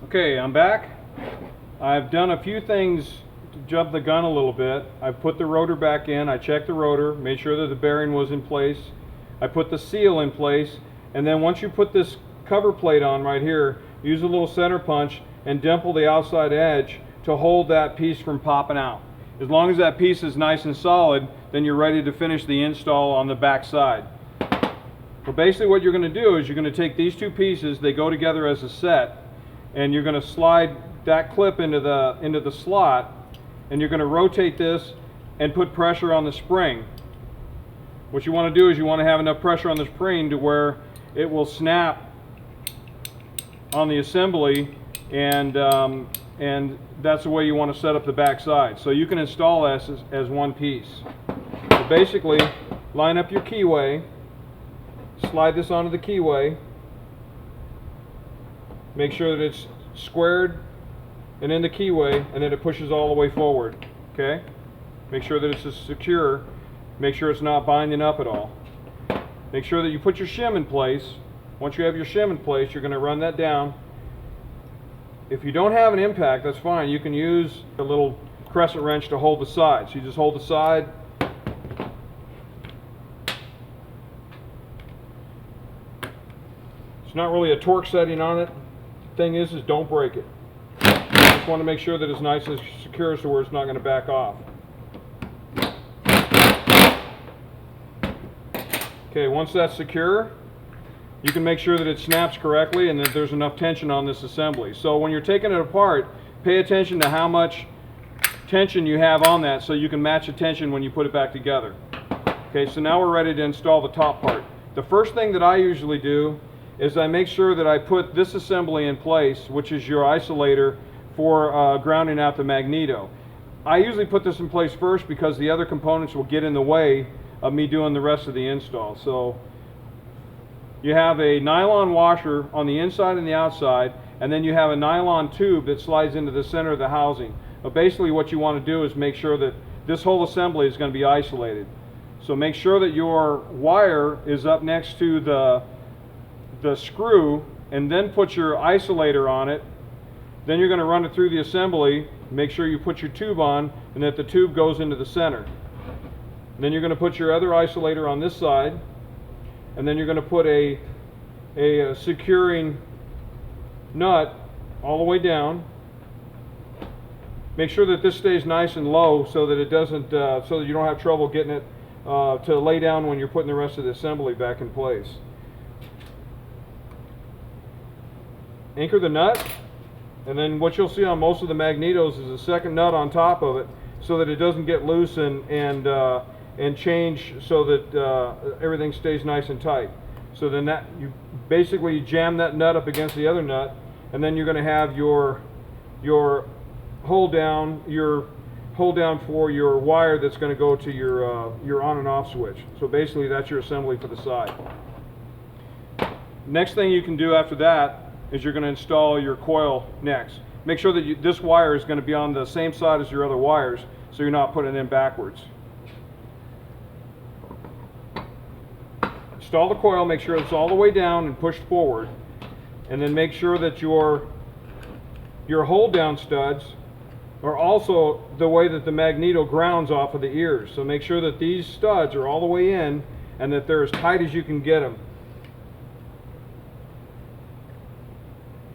Okay, I'm back. I've done a few things to jump the gun a little bit. I put the rotor back in, I checked the rotor, made sure that the bearing was in place. I put the seal in place, and then once you put this cover plate on right here, use a little center punch and dimple the outside edge to hold that piece from popping out. As long as that piece is nice and solid, then you're ready to finish the install on the back side. Well, basically what you're going to do is you're going to take these two pieces, they go together as a set, and you're going to slide that clip into the slot, and you're going to rotate this and put pressure on the spring. What you want to do is you want to have enough pressure on the spring to where it will snap on the assembly, and that's the way you want to set up the back side. So you can install this as one piece. So basically, line up your keyway, slide this onto the keyway, make sure that it's squared and in the keyway, and then it pushes all the way forward. Okay? Make sure that it's secure. Make sure it's not binding up at all. Make sure that you put your shim in place. Once you have your shim in place, you're going to run that down. If you don't have an impact, that's fine. You can use a little crescent wrench to hold the side. So you just hold the side. It's not really a torque setting on it. The thing is don't break it. You just want to make sure that it's nice and secure so where it's not going to back off. Okay, once that's secure, you can make sure that it snaps correctly and that there's enough tension on this assembly. So when you're taking it apart, pay attention to how much tension you have on that so you can match the tension when you put it back together. Okay, so now we're ready to install the top part. The first thing that I usually do is I make sure that I put this assembly in place, which is your isolator for grounding out the Magneto. I usually put this in place first because the other components will get in the way of me doing the rest of the install. So you have a nylon washer on the inside and the outside, and then you have a nylon tube that slides into the center of the housing. But basically what you want to do is make sure that this whole assembly is going to be isolated. So make sure that your wire is up next to the screw, and then put your isolator on it. Then you're going to run it through the assembly, make sure you put your tube on, and that the tube goes into the center. And then you're going to put your other isolator on this side, and then you're going to put a securing nut all the way down. Make sure that this stays nice and low so that it doesn't, so that you don't have trouble getting it to lay down when you're putting the rest of the assembly back in place. Anchor the nut, and then what you'll see on most of the Magnetos is a second nut on top of it so that it doesn't get loose and change, so that everything stays nice and tight. So then that you basically jam that nut up against the other nut, and then you're going to have your hold down for your wire that's going to go to your on and off switch. So basically that's your assembly for the side. Next thing you can do after that is you're going to install your coil next. Make sure that this wire is going to be on the same side as your other wires, so you're not putting it in backwards. Install the coil, make sure it's all the way down and pushed forward, and then make sure that your hold down studs are also the way that the Magneto grounds off of the ears. So make sure that these studs are all the way in and that they're as tight as you can get them.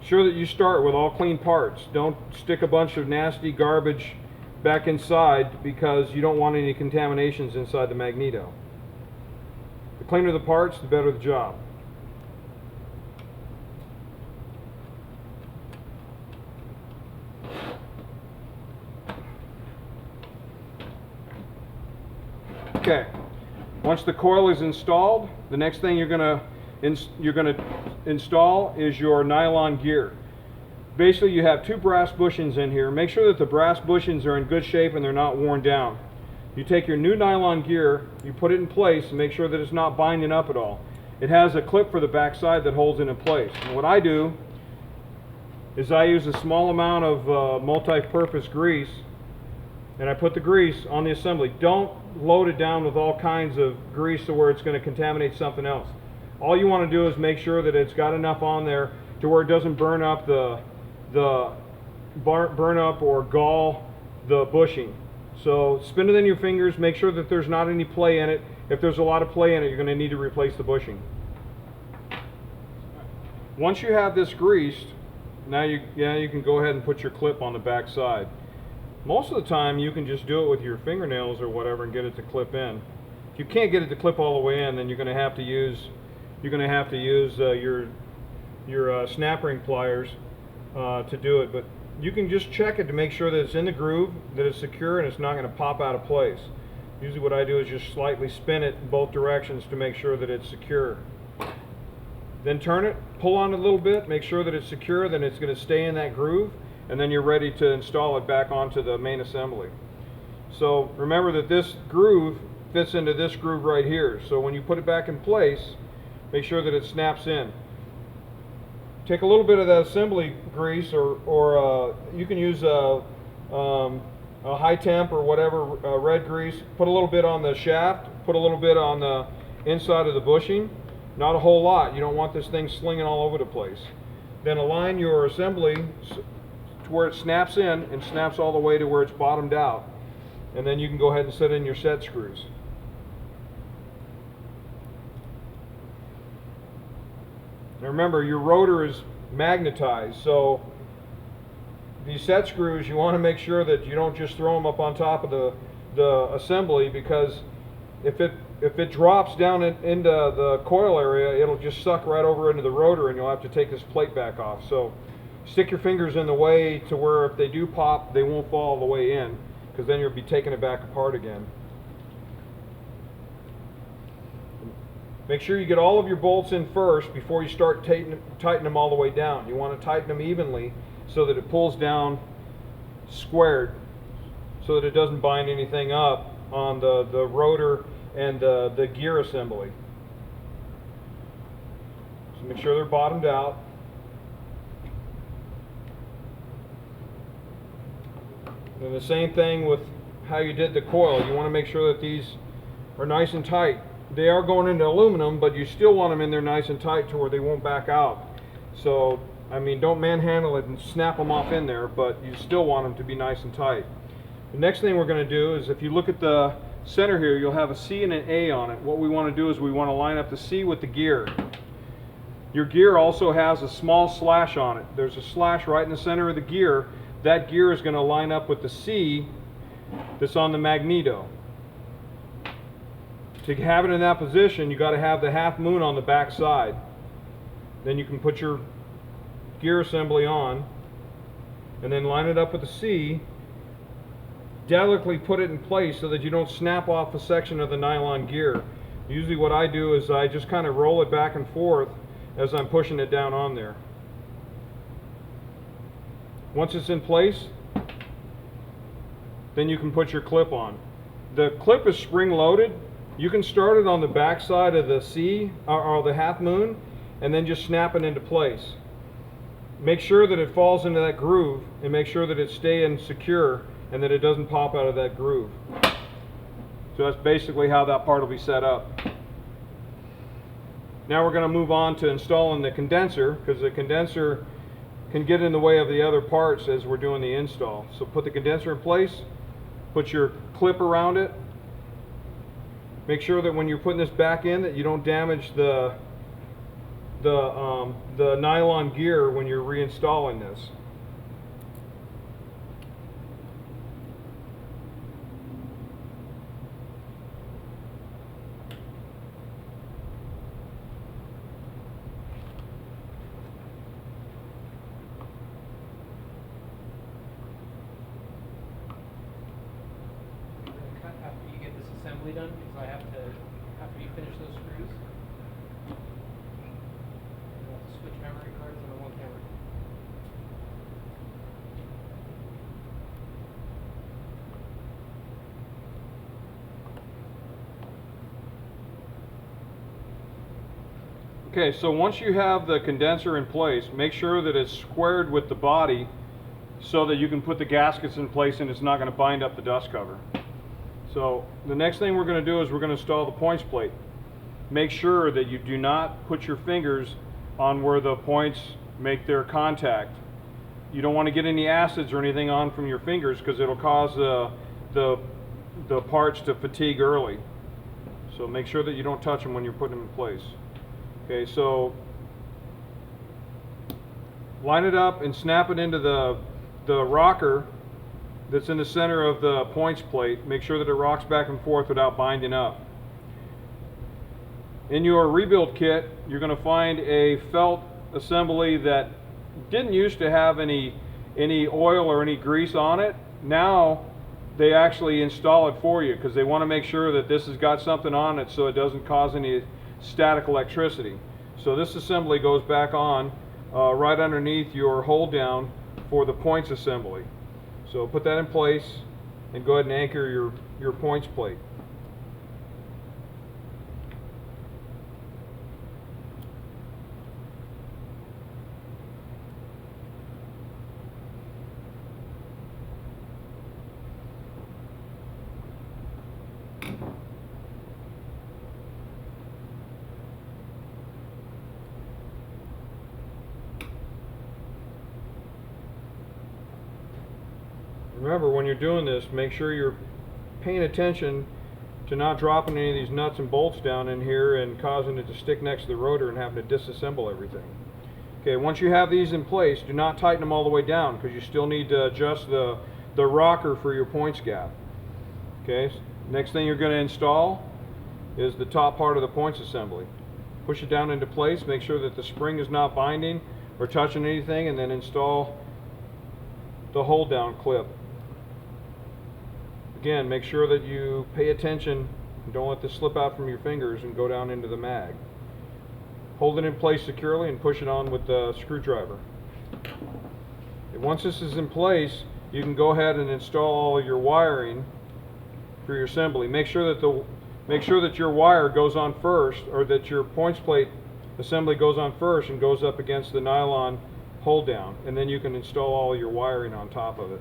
Sure that you start with all clean parts. Don't stick a bunch of nasty garbage back inside because you don't want any contaminations inside the Magneto. The cleaner the parts, the better the job. Okay, once the coil is installed, the next thing you're going to install is your nylon gear. Basically you have two brass bushings in here. Make sure that the brass bushings are in good shape and they're not worn down. You take your new nylon gear, you put it in place and make sure that it's not binding up at all. It has a clip for the back side that holds it in place. And what I do is I use a small amount of multi-purpose grease, and I put the grease on the assembly. Don't load it down with all kinds of grease to where it's going to contaminate something else. All you want to do is make sure that it's got enough on there to where it doesn't burn up the the burn up or gall the bushing. So spin it in your fingers, make sure that there's not any play in it. If there's a lot of play in it, you're going to need to replace the bushing. Once you have this greased, now you can go ahead and put your clip on the back side. Most of the time you can just do it with your fingernails or whatever and get it to clip in. If you can't get it to clip all the way in, then you're going to have to use your snap ring pliers to do it. But you can just check it to make sure that it's in the groove, that it's secure, and it's not going to pop out of place. Usually what I do is just slightly spin it in both directions to make sure that it's secure. Then turn it, pull on it a little bit, make sure that it's secure, then it's going to stay in that groove, and then you're ready to install it back onto the main assembly. So remember that this groove fits into this groove right here. So when you put it back in place, make sure that it snaps in. Take a little bit of that assembly grease, or you can use a high temp or whatever red grease. Put a little bit on the shaft, put a little bit on the inside of the bushing. Not a whole lot. You don't want this thing slinging all over the place. Then align your assembly to where it snaps in and snaps all the way to where it's bottomed out. And then you can go ahead and set in your set screws. Now remember, your rotor is magnetized, so these set screws, you want to make sure that you don't just throw them up on top of the assembly, because if it drops down into the coil area, it'll just suck right over into the rotor and you'll have to take this plate back off. So stick your fingers in the way to where if they do pop, they won't fall all the way in, because then you'll be taking it back apart again. Make sure you get all of your bolts in first before you start tighten them all the way down. You want to tighten them evenly so that it pulls down squared, so that it doesn't bind anything up on the rotor and the gear assembly. So make sure they're bottomed out. And the same thing with how you did the coil. You want to make sure that these are nice and tight. They are going into aluminum, but you still want them in there nice and tight to where they won't back out. So, I mean, don't manhandle it and snap them off in there, but you still want them to be nice and tight. The next thing we're going to do is, if you look at the center here, you'll have a C and an A on it. What we want to do is we want to line up the C with the gear. Your gear also has a small slash on it. There's a slash right in the center of the gear. That gear is going to line up with the C that's on the Magneto. To have it in that position, you got to have the half moon on the back side. Then you can put your gear assembly on and then line it up with the C. Delicately put it in place so that you don't snap off a section of the nylon gear. Usually what I do is I just kind of roll it back and forth as I'm pushing it down on there. Once it's in place, then you can put your clip on. The clip is spring loaded. You can start it on the back side of the C or the half moon and then just snap it into place. Make sure that it falls into that groove and make sure that it's staying secure and that it doesn't pop out of that groove. So that's basically how that part will be set up. Now we're going to move on to installing the condenser, because the condenser can get in the way of the other parts as we're doing the install. So put the condenser in place, put your clip around it. Make sure that when you're putting this back in that you don't damage the nylon gear when you're reinstalling this. After you get this assembly done, because I have to, after you finish those screws, you have to switch memory cards on one camera. Okay, so once you have the condenser in place, make sure that it's squared with the body so that you can put the gaskets in place and it's not going to bind up the dust cover. So the next thing we're going to do is we're going to install the points plate. Make sure that you do not put your fingers on where the points make their contact. you don't want to get any acids or anything on from your fingers, because it'll cause the parts to fatigue early. So make sure that you don't touch them when you're putting them in place. Okay, so line it up and snap it into the rocker that's in the center of the points plate. Make sure that it rocks back and forth without binding up. In your rebuild kit, you're going to find a felt assembly that didn't used to have any oil or any grease on it. Now they actually install it for you, because they want to make sure that this has got something on it so it doesn't cause any static electricity. So this assembly goes back on right underneath your hold down for the points assembly. So put that in place and go ahead and anchor your points plate. Remember, when you're doing this, make sure you're paying attention to not dropping any of these nuts and bolts down in here and causing it to stick next to the rotor and having to disassemble everything. Okay, once you have these in place, do not tighten them all the way down, because you still need to adjust the rocker for your points gap. Okay, next thing you're going to install is the top part of the points assembly. Push it down into place, make sure that the spring is not binding or touching anything, and then install the hold down clip. Again, make sure that you pay attention and don't let this slip out from your fingers and go down into the mag. Hold it in place securely and push it on with the screwdriver. And once this is in place, you can go ahead and install all your wiring for your assembly. Make sure that your wire goes on first, or that your points plate assembly goes on first and goes up against the nylon hold down, and then you can install all your wiring on top of it.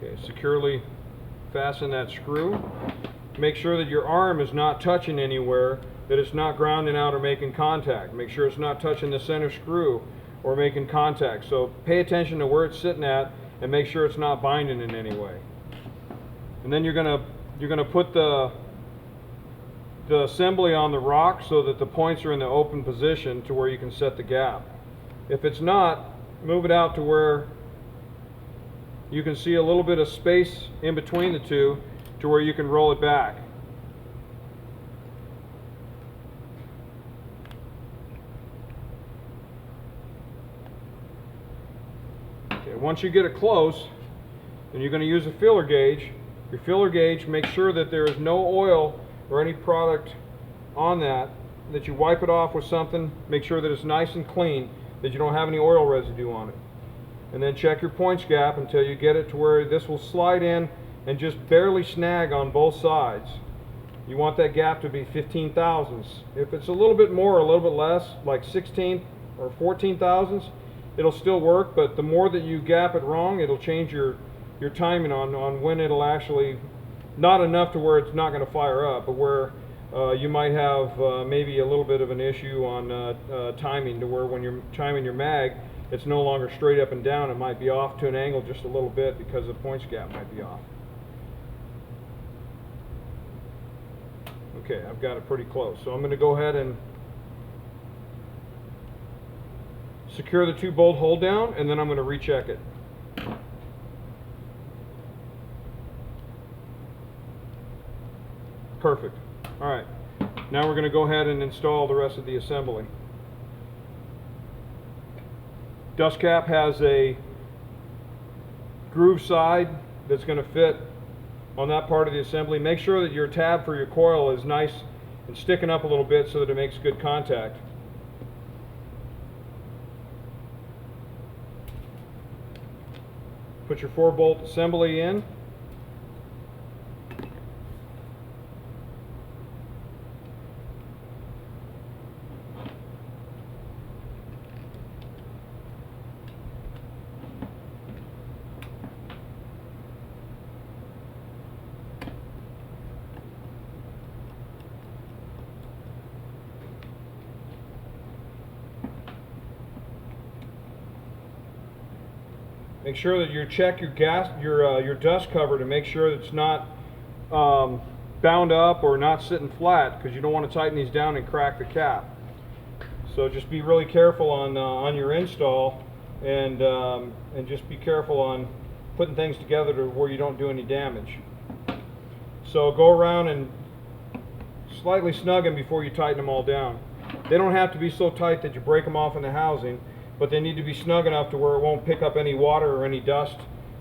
Okay, securely fasten that screw. Make sure that your arm is not touching anywhere, that it's not grounding out or making contact. Make sure it's not touching the center screw or making contact. So pay attention to where it's sitting at and make sure it's not binding in any way. And then you're gonna put the assembly on the rock so that the points are in the open position to where you can set the gap. If it's not, move it out to where you can see a little bit of space in between the two, to where you can roll it back. Okay, once you get it close, then you're going to use a feeler gauge. Your feeler gauge, make sure that there is no oil or any product on that you wipe it off with something. Make sure that it's nice and clean, that you don't have any oil residue on it. And then check your points gap until you get it to where this will slide in and just barely snag on both sides. You want that gap to be 15 thousandths. If it's a little bit more or a little bit less, like 16 or 14 thousandths, it'll still work, but the more that you gap it wrong, it'll change your timing on when it'll actually, not enough to where it's not going to fire up, but where you might have maybe a little bit of an issue on timing, to where when you're timing your mag, it's no longer straight up and down. It might be off to an angle just a little bit because the points gap might be off. Okay, I've got it pretty close. So I'm going to go ahead and secure the 2-bolt hold down, and then I'm going to recheck it. Perfect. All right. Now we're going to go ahead and install the rest of the assembly. Dust cap has a groove side that's going to fit on that part of the assembly. Make sure that your tab for your coil is nice and sticking up a little bit so that it makes good contact. Put your 4-bolt assembly in. Make sure that you check your dust cover to make sure that it's not bound up or not sitting flat, because you don't want to tighten these down and crack the cap. So just be really careful on your install, and just be careful on putting things together to where you don't do any damage. So go around and slightly snug them before you tighten them all down. They don't have to be so tight that you break them off in the housing, but they need to be snug enough to where it won't pick up any water or any dust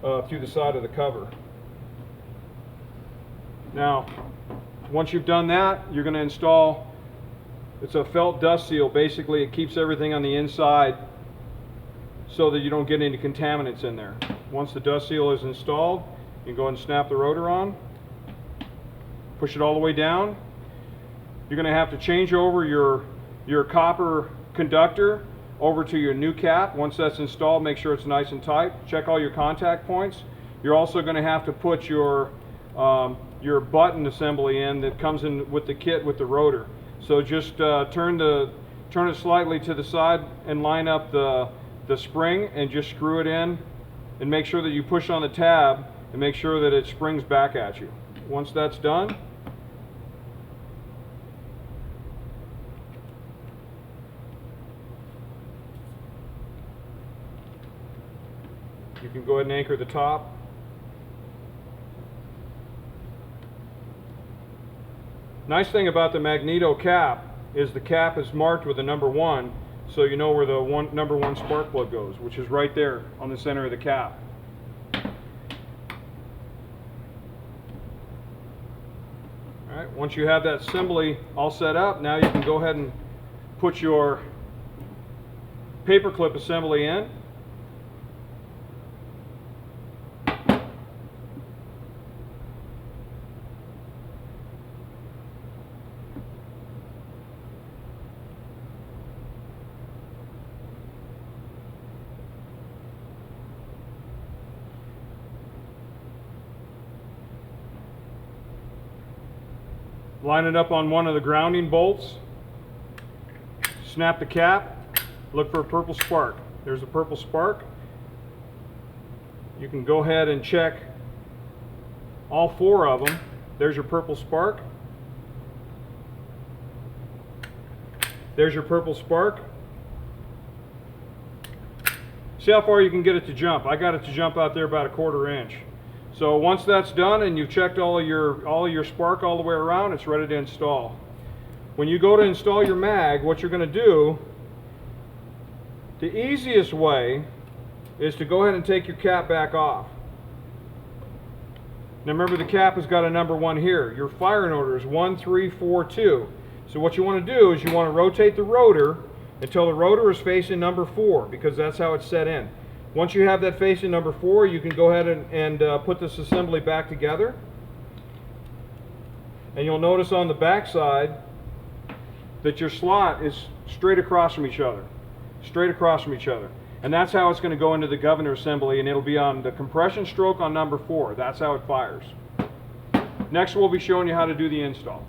through the side of the cover. Now, once you've done that, you're going to install, it's a felt dust seal. Basically, it keeps everything on the inside so that you don't get any contaminants in there. Once the dust seal is installed, you can go ahead and snap the rotor on, push it all the way down. You're going to have to change over your copper conductor over to your new cap. Once that's installed, make sure it's nice and tight. Check all your contact points. You're also going to have to put your button assembly in that comes in with the kit with the rotor. So just turn it slightly to the side and line up the spring and just screw it in, and make sure that you push on the tab and make sure that it springs back at you. Once that's done, you can go ahead and anchor the top. Nice thing about the Magneto cap is the cap is marked with a number 1, so you know where the number 1 spark plug goes, which is right there on the center of the cap. Alright, once you have that assembly all set up, now you can go ahead and put your paperclip assembly in. Line it up on one of the grounding bolts, snap the cap, look for a purple spark. There's a purple spark. You can go ahead and check all 4 of them. There's your purple spark. There's your purple spark. See how far you can get it to jump. I got it to jump out there about 1/4 inch. So once that's done and you've checked all of your spark all the way around, it's ready to install. When you go to install your mag, what you're going to do, the easiest way is to go ahead and take your cap back off. Now remember, the cap has got a number 1 here. Your firing order is 1, 3, 4, 2. So what you want to do is you want to rotate the rotor until the rotor is facing number 4, because that's how it's set in. Once you have that facing number 4, you can go ahead and put this assembly back together. And you'll notice on the back side that your slot is straight across from each other. Straight across from each other. And that's how it's going to go into the governor assembly, and it'll be on the compression stroke on number 4. That's how it fires. Next, we'll be showing you how to do the install.